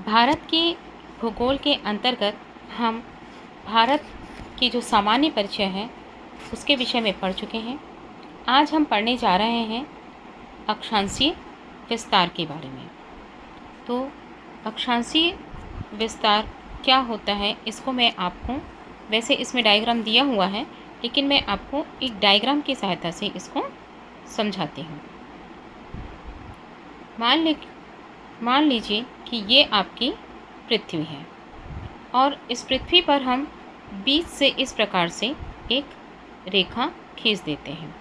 भारत के भूगोल के अंतर्गत हम भारत की जो सामान्य परिचय है उसके विषय में पढ़ चुके हैं। आज हम पढ़ने जा रहे हैं अक्षांशीय विस्तार के बारे में। तो अक्षांशीय विस्तार क्या होता है इसको मैं आपको, वैसे इसमें डायग्राम दिया हुआ है लेकिन मैं आपको एक डायग्राम की सहायता से इसको समझाती हूँ। मान लीजिए कि ये आपकी पृथ्वी है और इस पृथ्वी पर हम बीच से इस प्रकार से एक रेखा खींच देते हैं।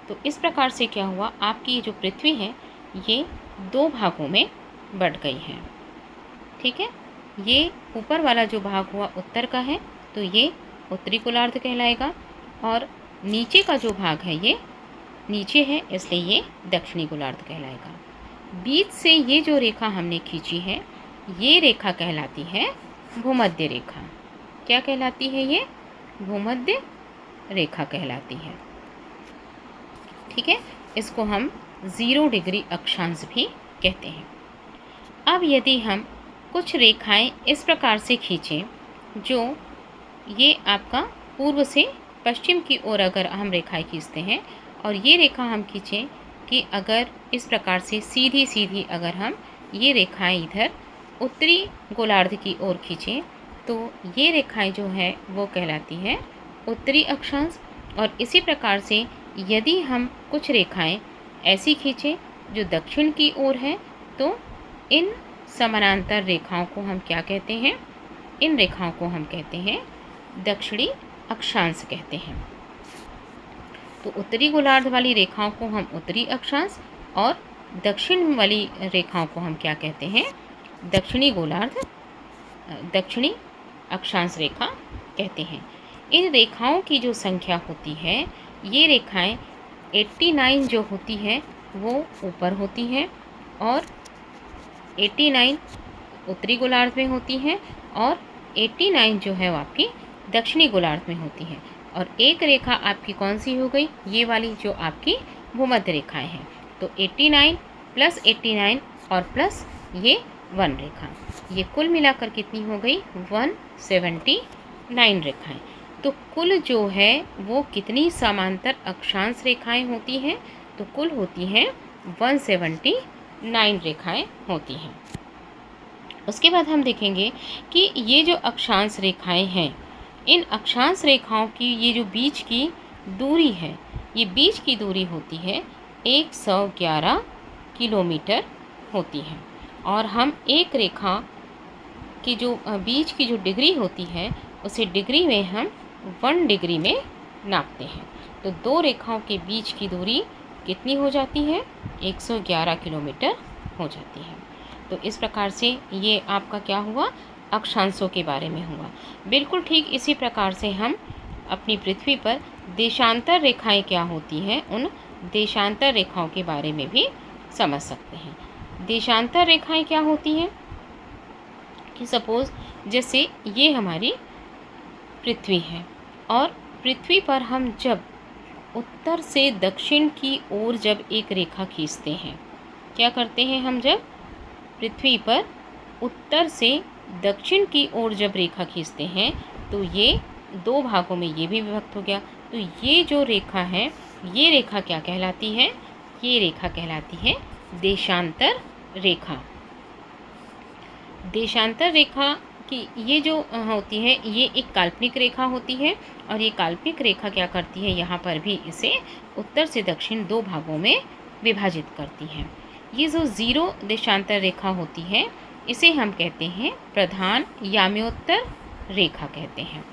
तो इस प्रकार से क्या हुआ, आपकी जो पृथ्वी है ये दो भागों में बट गई है। ठीक है, ये ऊपर वाला जो भाग हुआ उत्तर का है तो ये उत्तरी गोलार्ध कहलाएगा, और नीचे का जो भाग है ये नीचे है इसलिए ये दक्षिणी गोलार्ध कहलाएगा। बीच से ये जो रेखा हमने खींची है ये रेखा कहलाती है भूमध्य रेखा। क्या कहलाती है ये? भूमध्य रेखा कहलाती है। ठीक है, इसको हम 0 डिग्री अक्षांश भी कहते हैं। अब यदि हम कुछ रेखाएं इस प्रकार से खींचें, जो ये आपका पूर्व से पश्चिम की ओर अगर हम रेखाएं खींचते हैं और ये रेखा हम खींचें कि अगर इस प्रकार से सीधी सीधी अगर हम ये रेखाएं इधर उत्तरी गोलार्ध की ओर खींचें तो ये रेखाएं जो है वो कहलाती है उत्तरी अक्षांश। और इसी प्रकार से यदि हम कुछ रेखाएं ऐसी खींचें जो दक्षिण की ओर है तो इन समानांतर रेखाओं को हम क्या कहते हैं? इन रेखाओं को हम कहते हैं दक्षिणी अक्षांश कहते हैं। तो उत्तरी गोलार्ध वाली रेखाओं को हम उत्तरी अक्षांश और दक्षिण वाली रेखाओं को हम क्या कहते हैं? दक्षिणी अक्षांश रेखा कहते हैं। इन रेखाओं की जो संख्या होती है, ये रेखाएं 89 जो होती है वो ऊपर होती हैं और 89 उत्तरी गोलार्ध में होती हैं और 89 जो है वो आपकी दक्षिणी गोलार्ध में होती है। और एक रेखा आपकी कौन सी हो गई? ये वाली जो आपकी भूमध्य रेखाएं हैं। तो 89 प्लस 89 और प्लस ये 1 रेखा, ये कुल मिलाकर कितनी हो गई? 179 रेखाएं। तो कुल जो है वो कितनी समांतर अक्षांश रेखाएं होती हैं? तो कुल होती हैं 179 रेखाएं होती हैं। उसके बाद हम देखेंगे कि ये जो अक्षांश रेखाएं हैं, इन अक्षांश रेखाओं की ये जो बीच की दूरी है, ये बीच की दूरी होती है 111 किलोमीटर होती है। और हम एक रेखा की जो बीच की जो डिग्री होती है उसे डिग्री में हम 1 डिग्री में नापते हैं। तो दो रेखाओं के बीच की दूरी कितनी हो जाती है? 111 किलोमीटर हो जाती है। तो इस प्रकार से ये आपका क्या हुआ? अक्षांशों के बारे में हुआ। बिल्कुल ठीक इसी प्रकार से हम अपनी पृथ्वी पर देशांतर रेखाएं क्या होती हैं, उन देशांतर रेखाओं के बारे में भी समझ सकते हैं। देशांतर रेखाएं क्या होती हैं कि सपोज जैसे ये हमारी पृथ्वी है और पृथ्वी पर हम जब उत्तर से दक्षिण की ओर जब एक रेखा खींचते हैं, क्या करते हैं हम? जब पृथ्वी पर उत्तर से दक्षिण की ओर जब रेखा खींचते हैं तो ये दो भागों में ये भी विभक्त हो गया। तो ये जो रेखा है ये रेखा क्या कहलाती है? ये रेखा कहलाती है देशांतर रेखा। देशांतर रेखा की ये जो होती है ये एक काल्पनिक रेखा होती है और ये काल्पनिक रेखा क्या करती है? यहाँ पर भी इसे उत्तर से दक्षिण दो भागों में विभाजित करती है। ये जो 0 देशांतर रेखा होती है इसे हम कहते हैं प्रधान याम्योत्तर रेखा कहते हैं।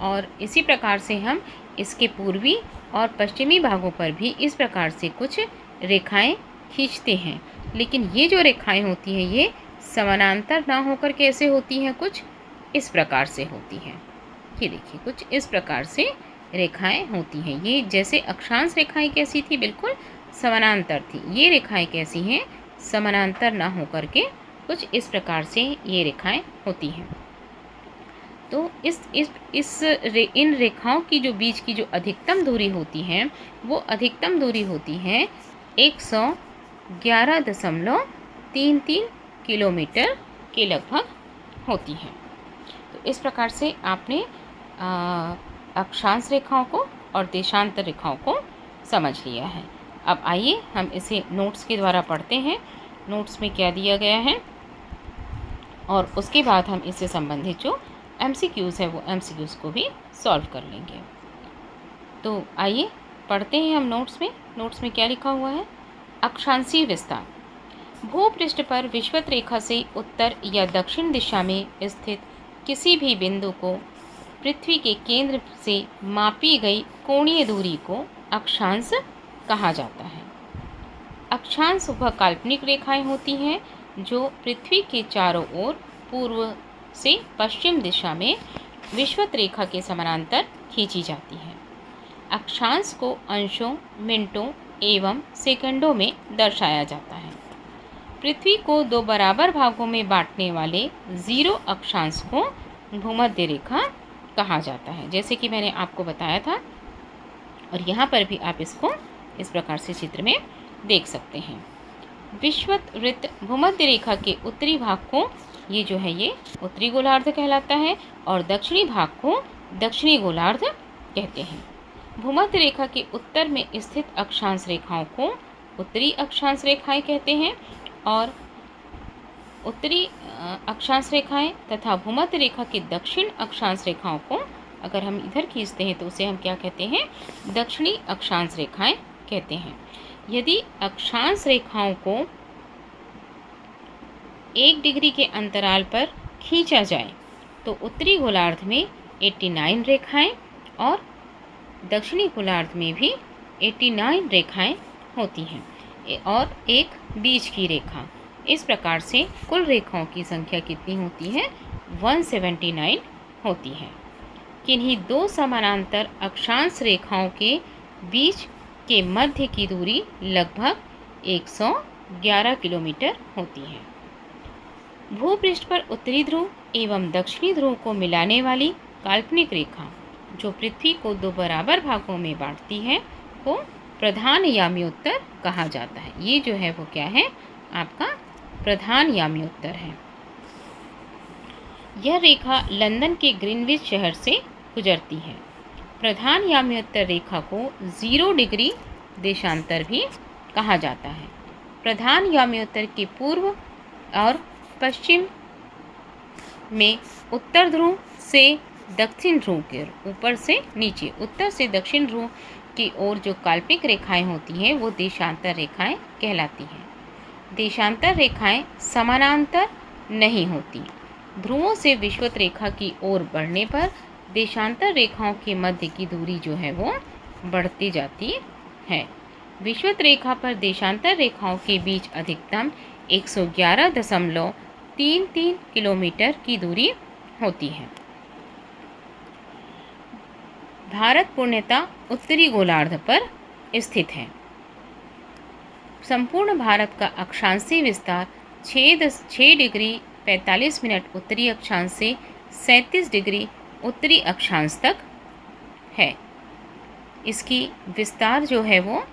और इसी प्रकार से हम इसके पूर्वी और पश्चिमी भागों पर भी इस प्रकार से कुछ रेखाएं खींचते हैं। लेकिन ये जो रेखाएं होती हैं ये समानांतर ना होकर कैसे होती हैं? कुछ इस प्रकार से होती हैं। ये देखिए कुछ इस प्रकार से रेखाएं होती हैं। ये जैसे अक्षांश रेखाएं कैसी थी? बिल्कुल समानांतर थी। ये रेखाएं कैसी हैं? समानांतर ना होकर के कुछ इस प्रकार से ये रेखाएं होती हैं। तो इन रेखाओं की जो बीच की जो अधिकतम दूरी होती है वो अधिकतम दूरी होती है 111.33 किलोमीटर के लगभग होती हैं। तो इस प्रकार से आपने अक्षांश रेखाओं को और देशांतर रेखाओं को समझ लिया है। अब आइए हम इसे नोट्स के द्वारा पढ़ते हैं। नोट्स में क्या दिया गया है और उसके बाद हम इससे संबंधित जो MCQs है वो MCQs को भी सॉल्व कर लेंगे। तो आइए पढ़ते हैं हम नोट्स में। नोट्स में क्या लिखा हुआ है? अक्षांशीय विस्तार। भूपृष्ठ पर विषुवत रेखा से उत्तर या दक्षिण दिशा में स्थित किसी भी बिंदु को पृथ्वी के केंद्र से मापी गई कोणीय दूरी को अक्षांश कहा जाता है। अक्षांश वह काल्पनिक रेखाएं होती हैं जो पृथ्वी के चारों ओर पूर्व से पश्चिम दिशा में विषुवत रेखा के समानांतर खींची जाती हैं। अक्षांश को अंशों, मिनटों एवं सेकंडों में दर्शाया जाता है। पृथ्वी को दो बराबर भागों में बांटने वाले जीरो अक्षांश को भूमध्य रेखा कहा जाता है, जैसे कि मैंने आपको बताया था। और यहाँ पर भी आप इसको इस प्रकार से चित्र में देख सकते हैं। विषुवत वृत्त भूमध्य रेखा के उत्तरी भाग को ये जो है ये उत्तरी गोलार्ध कहलाता है और दक्षिणी भाग को दक्षिणी गोलार्ध कहते हैं। भूमध्य रेखा के उत्तर में स्थित अक्षांश रेखाओं को उत्तरी अक्षांश रेखाएं कहते हैं और उत्तरी अक्षांश रेखाएं तथा भूमध्य रेखा के दक्षिण अक्षांश रेखाओं को अगर हम इधर खींचते हैं तो उसे हम क्या कहते हैं? दक्षिणी अक्षांश रेखाएं कहते हैं। यदि अक्षांश रेखाओं को 1 डिग्री के अंतराल पर खींचा जाए तो उत्तरी गोलार्ध में 89 रेखाएं और दक्षिणी गोलार्ध में भी 89 रेखाएं होती हैं और एक बीच की रेखा। इस प्रकार से कुल रेखाओं की संख्या कितनी होती है? 179 होती है। किन्हीं दो समानांतर अक्षांश रेखाओं के बीच के मध्य की दूरी लगभग 111 किलोमीटर होती है। भूपृष्ठ पर उत्तरी ध्रुव एवं दक्षिणी ध्रुव को मिलाने वाली काल्पनिक रेखा जो पृथ्वी को दो बराबर भागों में बांटती है को प्रधान याम्योत्तर कहा जाता है। ये जो है वो क्या है? आपका प्रधान याम्योत्तर है। यह रेखा लंदन के ग्रीनविच शहर से गुजरती है। प्रधान याम्योत्तर रेखा को 0 डिग्री देशांतर भी कहा जाता है। प्रधान याम्योत्तर के पूर्व और पश्चिम में उत्तर ध्रुव से दक्षिण ध्रुव के ऊपर से नीचे उत्तर से दक्षिण ध्रुव की ओर जो काल्पनिक रेखाएं होती हैं वो देशांतर रेखाएं कहलाती हैं। देशांतर रेखाएं समानांतर नहीं होती। ध्रुवों से विषुवत रेखा की ओर बढ़ने पर देशांतर रेखाओं के मध्य की दूरी जो है वो बढ़ती जाती है। विषुवत रेखा पर देशांतर रेखाओं के बीच अधिकतम 111.33 किलोमीटर की दूरी होती है। भारत पूर्णतः उत्तरी गोलार्ध पर स्थित है। संपूर्ण भारत का अक्षांशीय विस्तार 6 डिग्री 45 मिनट उत्तरी अक्षांश से 37 डिग्री उत्तरी अक्षांश तक है। इसकी विस्तार जो है वो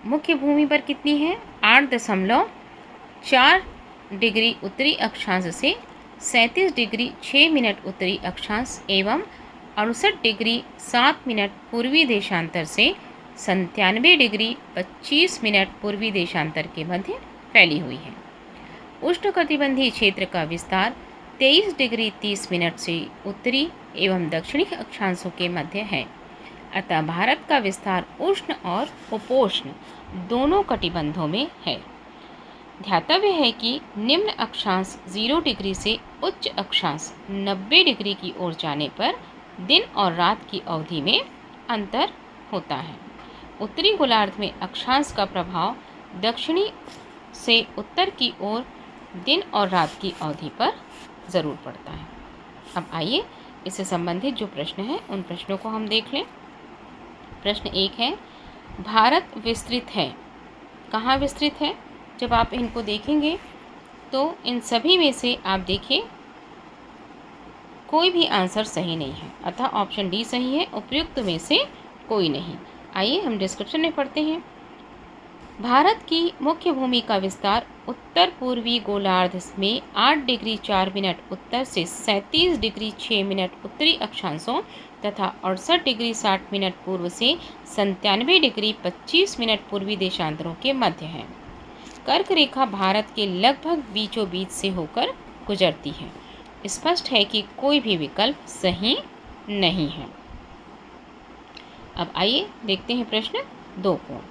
मुख्य भूमि पर कितनी है? 8.4 डिग्री उत्तरी अक्षांश से 37 डिग्री 6 मिनट उत्तरी अक्षांश एवं 68 डिग्री 7 मिनट पूर्वी देशांतर से 97 डिग्री 25 मिनट पूर्वी देशांतर के मध्य फैली हुई है। उष्णकटिबंधीय क्षेत्र का विस्तार 23 डिग्री 30 मिनट से उत्तरी एवं दक्षिणी अक्षांशों के मध्य है। अतः भारत का विस्तार उष्ण और उपोष्ण दोनों कटिबंधों में है। ध्यातव्य है कि निम्न अक्षांश 0 डिग्री से उच्च अक्षांश 90 डिग्री की ओर जाने पर दिन और रात की अवधि में अंतर होता है। उत्तरी गोलार्ध में अक्षांश का प्रभाव दक्षिणी से उत्तर की ओर दिन और रात की अवधि पर ज़रूर पड़ता है। अब आइए इससे संबंधित जो प्रश्न हैं उन प्रश्नों को हम देख लें। प्रश्न 1 है, भारत विस्तृत है। कहाँ विस्तृत है? जब आप इनको देखेंगे तो इन सभी में से आप देखिए कोई भी आंसर सही नहीं है, अतः ऑप्शन डी सही है। उपयुक्त में से कोई नहीं। आइए हम डिस्क्रिप्शन में पढ़ते हैं। भारत की मुख्य भूमि का विस्तार उत्तर पूर्वी गोलार्ध में 8 डिग्री 4 मिनट उत्तर से 37 डिग्री 6 मिनट उत्तरी अक्षांशों तथा 68 डिग्री 60 मिनट पूर्व से 97 डिग्री 25 मिनट पूर्वी देशांतरों के मध्य है। कर्क रेखा भारत के लगभग बीचों बीच से होकर गुजरती है। स्पष्ट है कि कोई भी विकल्प सही नहीं है। अब आइए देखते हैं प्रश्न 2 को।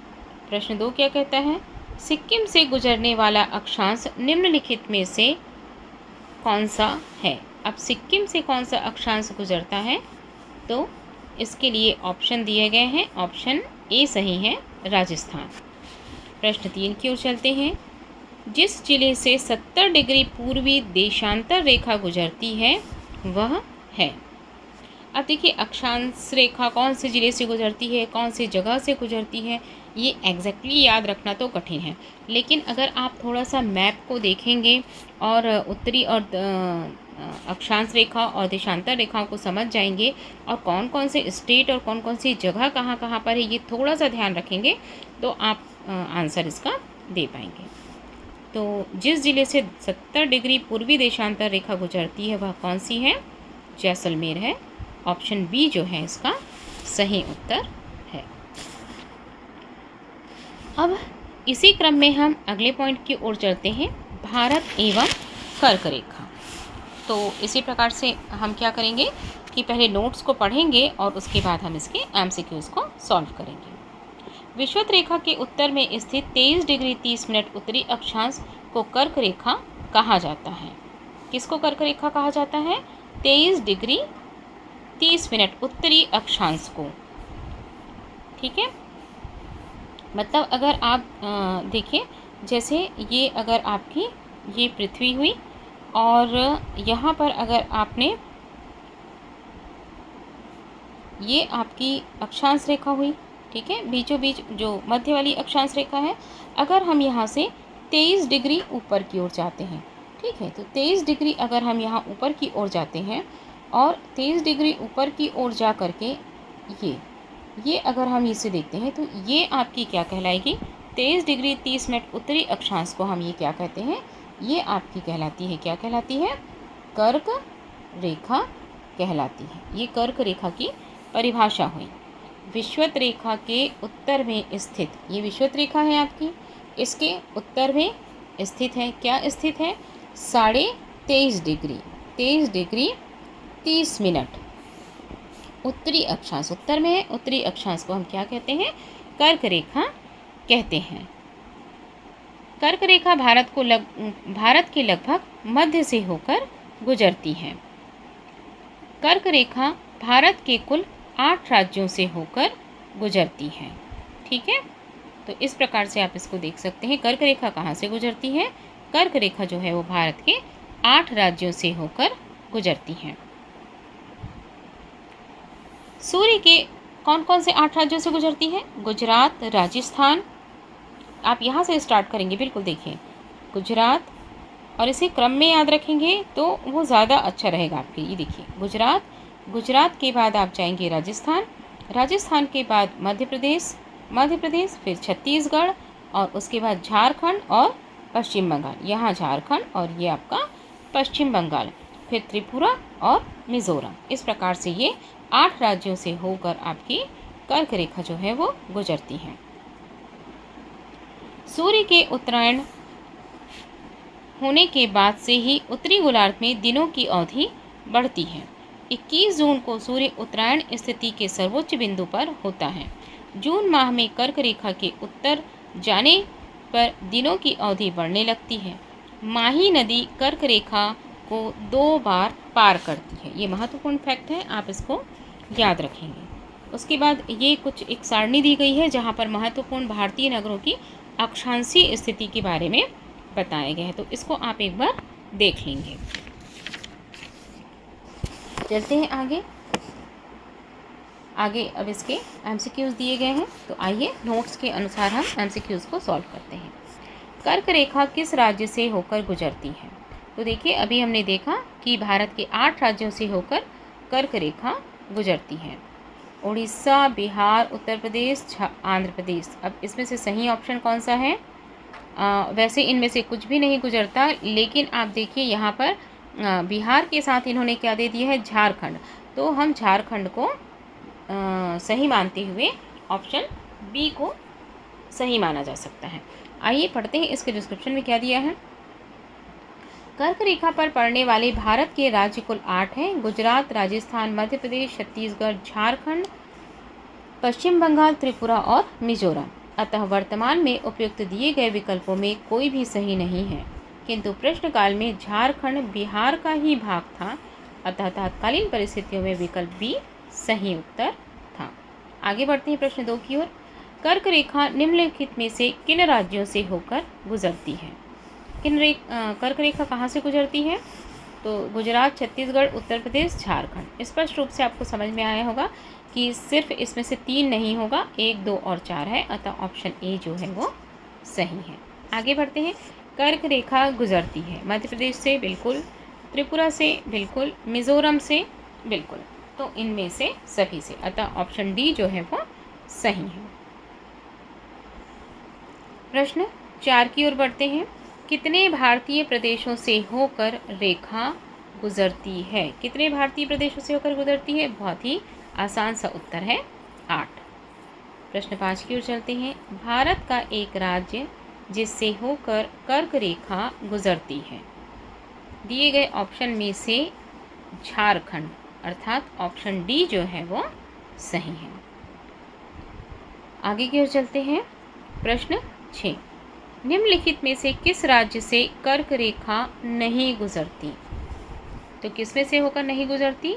प्रश्न 2 क्या कहता है? सिक्किम से गुजरने वाला अक्षांश निम्नलिखित में से कौन सा है? अब सिक्किम से कौन सा अक्षांश गुजरता है? तो इसके लिए ऑप्शन दिए गए हैं। ऑप्शन ए सही है, राजस्थान। प्रश्न 3 की ओर चलते हैं। जिस जिले से 70 डिग्री पूर्वी देशांतर रेखा गुजरती है वह है। अब देखिए, अक्षांश रेखा कौन से जिले से गुजरती है, कौन सी जगह से गुजरती है, ये एग्जैक्टली याद रखना तो कठिन है। लेकिन अगर आप थोड़ा सा मैप को देखेंगे और उत्तरी और अक्षांश रेखा और देशांतर रेखाओं को समझ जाएंगे और कौन कौन से स्टेट और कौन कौन सी जगह कहाँ कहाँ पर है, ये थोड़ा सा ध्यान रखेंगे तो आप आंसर इसका दे पाएंगे। तो जिस जिले से 70 डिग्री पूर्वी देशांतर रेखा गुजरती है वह कौन सी है? जैसलमेर है। ऑप्शन बी जो है इसका सही उत्तर है। अब इसी क्रम में हम अगले पॉइंट की ओर चलते हैं, भारत एवं कर्क रेखा। तो इसी प्रकार से हम क्या करेंगे कि पहले नोट्स को पढ़ेंगे और उसके बाद हम इसके एमसीक्यूज़ को सॉल्व करेंगे। विषुवत रेखा के उत्तर में स्थित 23 डिग्री 30 मिनट उत्तरी अक्षांश को कर्क रेखा कहा जाता है। किसको कर्क रेखा कहा जाता है? 23 डिग्री 30 मिनट उत्तरी अक्षांश को। ठीक है, मतलब अगर आप देखिए, जैसे ये अगर आपकी ये पृथ्वी हुई और यहाँ पर अगर आपने ये आपकी अक्षांश रेखा हुई, ठीक है, बीचों बीच जो मध्य वाली अक्षांश रेखा है, अगर हम यहाँ से 23 डिग्री ऊपर की ओर जाते हैं, ठीक है, तो 23 डिग्री अगर हम यहाँ ऊपर की ओर जाते हैं और 23 डिग्री ऊपर की ओर जा करके ये अगर हम इसे देखते हैं तो ये आपकी क्या कहलाएगी? 23 डिग्री 30 मिनट उत्तरी अक्षांश को हम ये क्या कहते हैं? ये आपकी कहलाती है, क्या कहलाती है? कर्क रेखा कहलाती है। ये कर्क रेखा की परिभाषा हुई। विषुवत रेखा के उत्तर में स्थित, ये विषुवत रेखा है आपकी, इसके उत्तर में स्थित है, क्या स्थित है? 23.5 डिग्री 23 डिग्री 30 मिनट उत्तरी अक्षांश उत्तर में है। उत्तरी अक्षांश को हम क्या कहते हैं? कर्क रेखा कहते हैं। कर्क रेखा भारत के लगभग मध्य से होकर गुजरती है। कर्क रेखा भारत के कुल 8 राज्यों से होकर गुजरती है। ठीक है, तो इस प्रकार से आप इसको देख सकते हैं। कर्क रेखा कहाँ से गुजरती है? कर्क रेखा जो है वो भारत के 8 राज्यों से होकर गुजरती है। सूर्य के कौन कौन से 8 राज्यों से गुजरती है? गुजरात, राजस्थान, आप यहाँ से स्टार्ट करेंगे, बिल्कुल देखिए गुजरात, और इसे क्रम में याद रखेंगे तो वो ज़्यादा अच्छा रहेगा आपके लिए। देखिए गुजरात के बाद आप जाएंगे राजस्थान के बाद मध्य प्रदेश, फिर छत्तीसगढ़ और उसके बाद झारखंड और पश्चिम बंगाल। यहाँ झारखंड और ये आपका पश्चिम बंगाल, फिर त्रिपुरा और मिज़ोरम। इस प्रकार से ये 8 राज्यों से होकर आपकी कर्क रेखा जो है वो गुजरती है। सूर्य के उत्तरायण होने के बाद से ही उत्तरी गोलार्ध में दिनों की अवधि बढ़ती है। 21 जून को सूर्य उत्तरायण स्थिति के सर्वोच्च बिंदु पर होता है। जून माह में कर्क रेखा के उत्तर जाने पर दिनों की अवधि बढ़ने लगती है। माही नदी कर्क रेखा को 2 बार पार करती है। ये महत्वपूर्ण फैक्ट है, आप इसको याद रखेंगे। उसके बाद ये कुछ एक सारणी दी गई है जहाँ पर महत्वपूर्ण भारतीय नगरों की अक्षांशीय स्थिति के बारे में बताया गया है, तो इसको आप एक बार देख लेंगे। चलते हैं आगे अब इसके एमसीक्यूज़ दिए गए हैं, तो आइए नोट्स के अनुसार हम एमसीक्यूज़ को सॉल्व करते हैं। कर्क रेखा किस राज्य से होकर गुजरती है? तो देखिए अभी हमने देखा कि भारत के 8 राज्यों से होकर कर्क रेखा गुजरती है। उड़ीसा, बिहार, उत्तर प्रदेश, आंध्र प्रदेश। अब इसमें से सही ऑप्शन कौन सा है? वैसे इनमें से कुछ भी नहीं गुजरता, लेकिन आप देखिए यहाँ पर बिहार के साथ इन्होंने क्या दे दिया है? झारखंड। तो हम झारखंड को सही मानते हुए ऑप्शन बी को सही माना जा सकता है। आइए पढ़ते हैं इसके डिस्क्रिप्शन में क्या दिया है। कर्क रेखा पर पड़ने वाले भारत के राज्य कुल 8 हैं। गुजरात, राजस्थान, मध्य प्रदेश, छत्तीसगढ़, झारखंड, पश्चिम बंगाल, त्रिपुरा और मिजोरम। अतः वर्तमान में उपयुक्त दिए गए विकल्पों में कोई भी सही नहीं है, किंतु प्रश्नकाल में झारखंड बिहार का ही भाग था, अतः तत्कालीन परिस्थितियों में विकल्प बी सही उत्तर था। आगे बढ़ते हैं प्रश्न 2 की ओर। कर्क रेखा निम्नलिखित में से किन राज्यों से होकर गुजरती है? कर्क रेखा कहाँ से गुजरती है? तो गुजरात, छत्तीसगढ़, उत्तर प्रदेश, झारखंड। स्पष्ट रूप से आपको समझ में आया होगा कि सिर्फ इसमें से 3 नहीं होगा, 1, 2 और 4 है, अतः ऑप्शन ए जो है वो सही है। आगे बढ़ते हैं। कर्क रेखा गुजरती है मध्य प्रदेश से, बिल्कुल, त्रिपुरा से, बिल्कुल, मिजोरम से, बिल्कुल, तो इनमें से सभी से, अतः ऑप्शन डी जो है वो सही है। प्रश्न 4 की ओर बढ़ते हैं। कितने भारतीय प्रदेशों से होकर रेखा गुजरती है? कितने भारतीय प्रदेशों से होकर गुजरती है? बहुत ही आसान सा उत्तर है 8। प्रश्न 5 की ओर चलते हैं। भारत का एक राज्य जिससे होकर कर्क रेखा गुजरती है, दिए गए ऑप्शन में से झारखंड, अर्थात ऑप्शन डी जो है वो सही है। आगे की ओर चलते हैं। प्रश्न 6, निम्नलिखित में से किस राज्य से कर्क रेखा नहीं गुजरती? तो किस में से होकर नहीं गुजरती?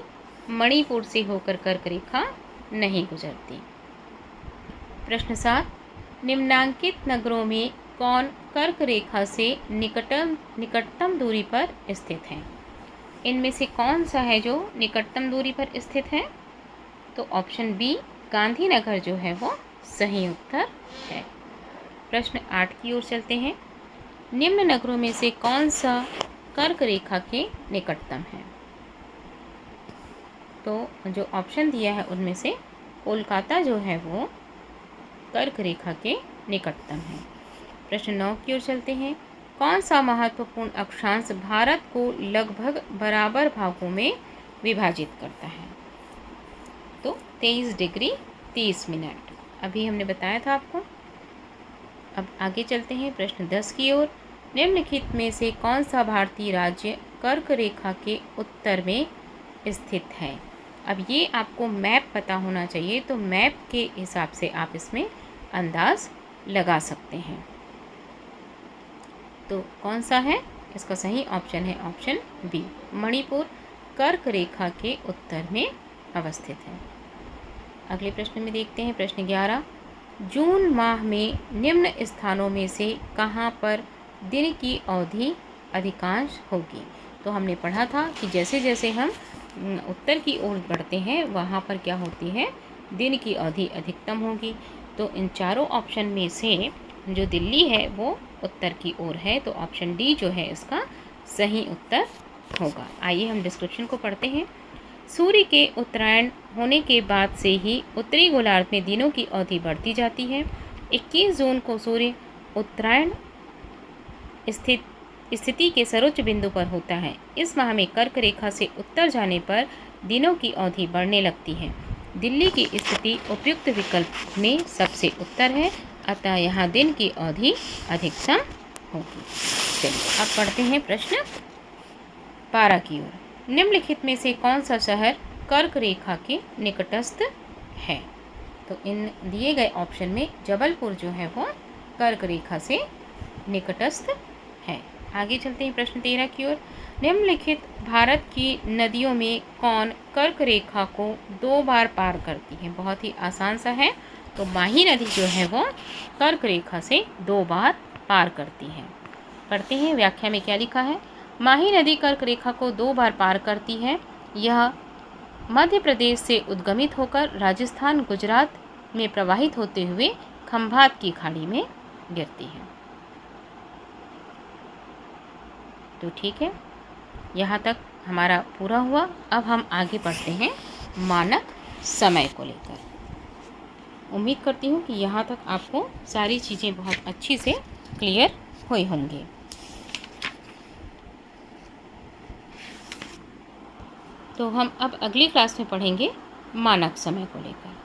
मणिपुर से होकर कर्क रेखा नहीं गुजरती। प्रश्न 7, निम्नांकित नगरों में कौन कर्क रेखा से निकटतम दूरी पर स्थित है? इनमें से कौन सा है जो निकटतम दूरी पर स्थित है? तो ऑप्शन बी गांधीनगर जो है वो सही उत्तर है। प्रश्न 8 की ओर चलते हैं। निम्न नगरों में से कौन सा कर्क रेखा के निकटतम है? तो जो ऑप्शन दिया है उनमें से कोलकाता जो है वो कर्क रेखा के निकटतम है। प्रश्न 9 की ओर चलते हैं। कौन सा महत्वपूर्ण अक्षांश भारत को लगभग बराबर भागों में विभाजित करता है? तो 23 डिग्री 30 मिनट, अभी हमने बताया था आपको। अब आगे चलते हैं प्रश्न 10 की ओर। निम्नलिखित में से कौन सा भारतीय राज्य कर्क रेखा के उत्तर में स्थित है? अब ये आपको मैप पता होना चाहिए, तो मैप के हिसाब से आप इसमें अंदाज लगा सकते हैं। तो कौन सा है? इसका सही ऑप्शन है ऑप्शन बी, मणिपुर कर्क रेखा के उत्तर में अवस्थित है। अगले प्रश्न में देखते हैं प्रश्न 11, जून माह में निम्न स्थानों में से कहाँ पर दिन की अवधि अधिकांश होगी? तो हमने पढ़ा था कि जैसे जैसे हम उत्तर की ओर बढ़ते हैं वहाँ पर क्या होती है? दिन की अवधि अधिकतम होगी। तो इन चारों ऑप्शन में से जो दिल्ली है वो उत्तर की ओर है, तो ऑप्शन डी जो है इसका सही उत्तर होगा। आइए हम डिस्क्रिप्शन को पढ़ते हैं। सूर्य के उत्तरायण होने के बाद से ही उत्तरी गोलार्ध में दिनों की अवधि बढ़ती जाती है। 21 जून को सूर्य उत्तरायण स्थिति के सर्वोच्च बिंदु पर होता है। इस माह में कर्क रेखा से उत्तर जाने पर दिनों की अवधि बढ़ने लगती है। दिल्ली की स्थिति उपयुक्त विकल्प में सबसे उत्तर है, अतः यहाँ दिन की अवधि अधिकतम होगी। चलिए अब पढ़ते हैं प्रश्न 12 की ओर। निम्नलिखित में से कौन सा शहर कर्क रेखा के निकटस्थ है? तो इन दिए गए ऑप्शन में जबलपुर जो है वो कर्क रेखा से निकटस्थ है। आगे चलते हैं प्रश्न 13 की ओर। निम्नलिखित भारत की नदियों में कौन कर्क रेखा को 2 बार पार करती है? बहुत ही आसान सा है, तो माही नदी जो है वो कर्क रेखा से 2 बार पार करती है। पढ़ते हैं व्याख्या में क्या लिखा है। माही नदी कर्क रेखा को 2 बार पार करती है। यह मध्य प्रदेश से उद्गमित होकर राजस्थान, गुजरात में प्रवाहित होते हुए खंभात की खाड़ी में गिरती है। तो ठीक है, यहाँ तक हमारा पूरा हुआ। अब हम आगे बढ़ते हैं मानक समय को लेकर। उम्मीद करती हूँ कि यहाँ तक आपको सारी चीज़ें बहुत अच्छी से क्लियर हुई होंगी। तो हम अब अगली क्लास में पढ़ेंगे मानक समय को लेकर।